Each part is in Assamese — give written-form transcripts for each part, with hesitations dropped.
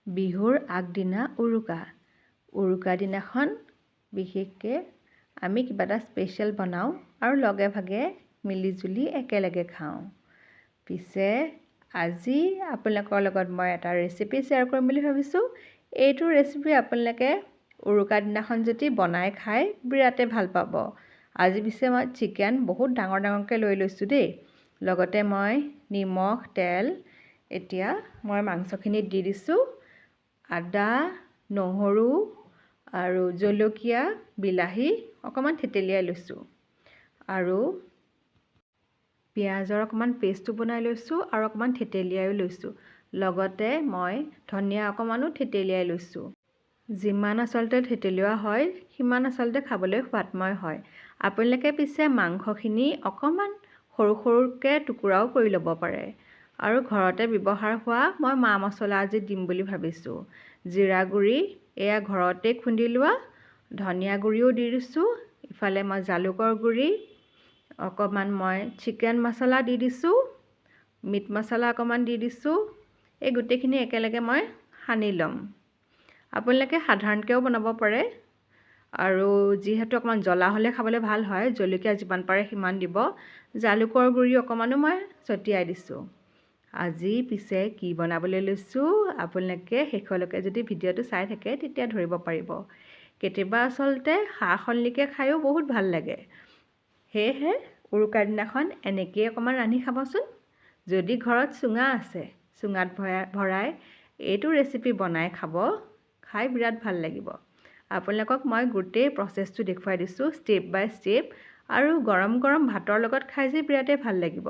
বিহুৰ আগদিনা উৰুকা দিনাখন বিশেষকৈ আমি কিবা এটা স্পেচিয়েল বনাওঁ আৰু লগে ভাগে মিলিজুলি একেলগে খাওঁ। পিছে আজি আপোনালোকৰ লগত মই এটা ৰেচিপি শ্বেয়াৰ কৰিম বুলি ভাবিছোঁ। এইটো ৰেচিপি আপোনালোকে উৰুকা দিনাখন যদি বনাই খাই বিৰাটেই ভাল পাব। আজি পিছে মই চিকেন বহুত ডাঙৰকৈ লৈ লৈছোঁ দেই। লগতে মই নিমখ, তেল, এতিয়া মই মাংসখিনিত দি দিছোঁ আদা, নহৰু আৰু জলকীয়া, বিলাহী অকণমান থেতেলিয়াই লৈছোঁ আৰু পিঁয়াজৰ অকণমান পেষ্টটো বনাই লৈছোঁ আৰু অকণমান থেতেলিয়াইও লৈছোঁ। লগতে মই ধনিয়া অকণমানো থেতেলিয়াই লৈছোঁ। যিমান আচলতে থেতেলিওৱা হয় সিমান আচলতে খাবলৈ সোৱাদময় হয়। আপোনালোকে পিছে মাংসখিনি অকণমান সৰুকৈ টুকুৰাও কৰি ল'ব পাৰে। আৰু ঘৰতে ব্যৱহাৰ হোৱা মই মা মছলা আজি দিম বুলি ভাবিছোঁ। জিৰা গুড়ি এয়া ঘৰতে খুন্দি লোৱা, ধনিয়া গুড়িও দি দিছোঁ, ইফালে মই জালুকৰ গুড়ি, অকণমান মই চিকেন মছলা দি দিছোঁ, মিট মছলা অকণমান দি দিছোঁ। এই গোটেইখিনি একেলগে মই সানি ল'ম। আপোনালোকে সাধাৰণকৈও বনাব পাৰে আৰু যিহেতু অকণমান জ্বলা হ'লে খাবলৈ ভাল হয়, জলকীয়া যিমান পাৰে সিমান দিব। জালুকৰ গুড়ি অকণমানো মই ছটিয়াই দিছোঁ। আজি পিছে কি বনাবলৈ লৈছোঁ আপোনালোকে শেষলৈকে যদি ভিডিঅ'টো চাই থাকে তেতিয়া ধৰিব পাৰিব। কেতিয়াবা আচলতে সা-সলনিকৈ খায়ো বহুত ভাল লাগে। সেয়েহে উৰুকাৰ দিনাখন এনেকৈয়ে অকণমান ৰান্ধি খাবচোন। যদি ঘৰত চুঙা আছে, চুঙাত ভৰাই এইটো ৰেচিপি বনাই খাব, খাই বিৰাট ভাল লাগিব। আপোনালোকক মই গোটেই প্ৰচেছটো দেখুৱাই দিছোঁ ষ্টেপ বাই ষ্টেপ, আৰু গৰম গৰম ভাতৰ লগত খাই যে বিৰাটেই ভাল লাগিব।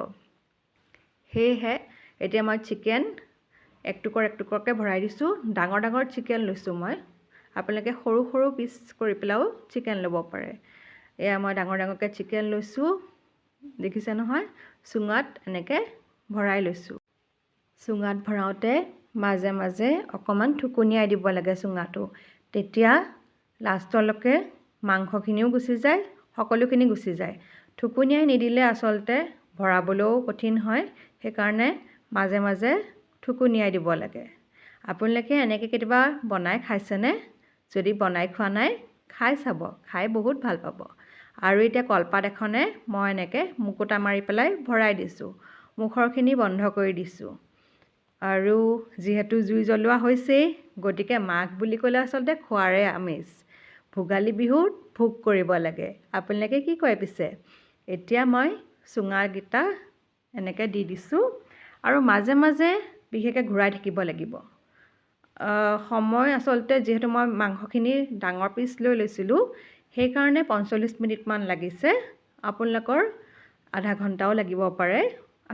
সেয়েহে এতিয়া মই চিকেন এক টুকুৰকৈ ভৰাই দিছোঁ। ডাঙৰ চিকেন লৈছোঁ মই। আপোনালোকে সৰু সৰু পিচ কৰি পেলাইও চিকেন ল'ব পাৰে। এয়া মই ডাঙৰকৈ চিকেন লৈছোঁ, দেখিছে নহয়। চুঙাত এনেকৈ ভৰাই লৈছোঁ। চুঙাত ভৰাওঁতে মাজে মাজে অকণমান ঠুকুনিয়াই দিব লাগে চুঙাটো। তেতিয়া লাষ্টলৈকে মাংসখিনিও গুচি যায়, সকলোখিনি গুচি যায়। ঠুকুনিয়াই নিদিলে আচলতে ভৰাবলৈও কঠিন হয়, সেইকাৰণে মাজে মাজে ঠুকুনিয়াই দিব লাগে। আপোনালোকে এনেকৈ কেতিয়াবা বনাই খাইছেনে? যদি বনাই খোৱা নাই খাই চাব, খাই বহুত ভাল পাব। আৰু এতিয়া কলপাত এখনে মই এনেকৈ মুকুতা মাৰি পেলাই ভৰাই দিছোঁ। মুখৰখিনি বন্ধ কৰি দিছোঁ। আৰু যিহেতু জুই জ্বলোৱা হৈছেই, গতিকে মাঘ বুলি ক'লে আচলতে খোৱাৰে আমেজ। ভোগালী বিহুত ভোগ কৰিব লাগে। আপোনালোকে কি কয় পিছে? এতিয়া মই চুঙাকেইটা এনেকৈ দি দিছোঁ আৰু মাজে মাজে বিশেষকৈ ঘূৰাই থাকিব লাগিব। সময় আচলতে যিহেতু মই মাংসখিনি ডাঙৰ পিচ লৈ লৈছিলোঁ, সেইকাৰণে 45 মিনিটমান লাগিছে। আপোনালোকৰ আধা ঘণ্টাও লাগিব পাৰে।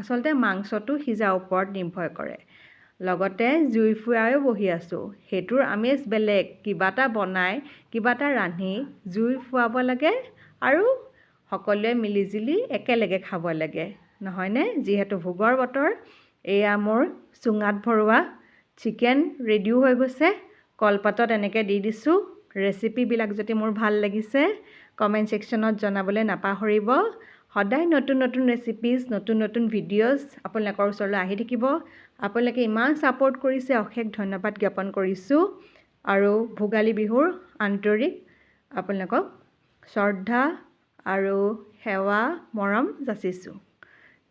আচলতে মাংসটো সিজাৰ ওপৰত নিৰ্ভৰ কৰে। লগতে জুই ফুৱাইও বহি আছোঁ, সেইটোৰ আমেজ বেলেগ। কিবা এটা বনাই, কিবা এটা ৰান্ধি জুই ফুৱাব লাগে আৰু সকলোৱে মিলিজুলি একেলগে খাব লাগে, নহয়নে? যিহেতু ভোগৰ বতৰ, এয়া মোৰ চুঙাত ভৰোৱা চিকেন ৰেডিও হৈ গৈছে। কলপাতত এনেকৈ দি দিছোঁ। ৰেচিপিবিলাক যদি মোৰ ভাল লাগিছে কমেণ্ট ছেকশ্যনত জনাবলৈ নাপাহৰিব। সদায় নতুন নতুন ৰেচিপিজ, নতুন নতুন ভিডিঅ'জ আপোনালোকৰ ওচৰলৈ আহি থাকিব। আপোনালোকে ইমান ছাপোৰ্ট কৰিছে, অশেষ ধন্যবাদ জ্ঞাপন কৰিছোঁ। আৰু ভোগালী বিহুৰ আন্তৰিক আপোনালোকক শ্ৰদ্ধা আৰু সেৱা মৰম যাচিছোঁ।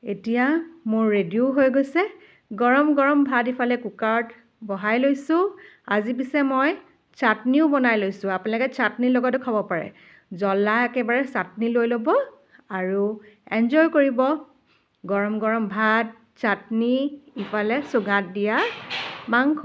এতিয়া মোৰ ৰেডিও হৈ গৈছে। গৰম গৰম ভাত ইফালে কুকাৰত বহাই লৈছোঁ। আজি পিছে মই চাটনিও বনাই লৈছোঁ। আপোনালোকে চাটনিৰ লগতো খাব পাৰে। জ্বলা একেবাৰে চাটনি লৈ ল'ব আৰু এনজয় কৰিব। গৰম গৰম ভাত, চাটনি, ইফালে চুঙাত দিয়া মাংস।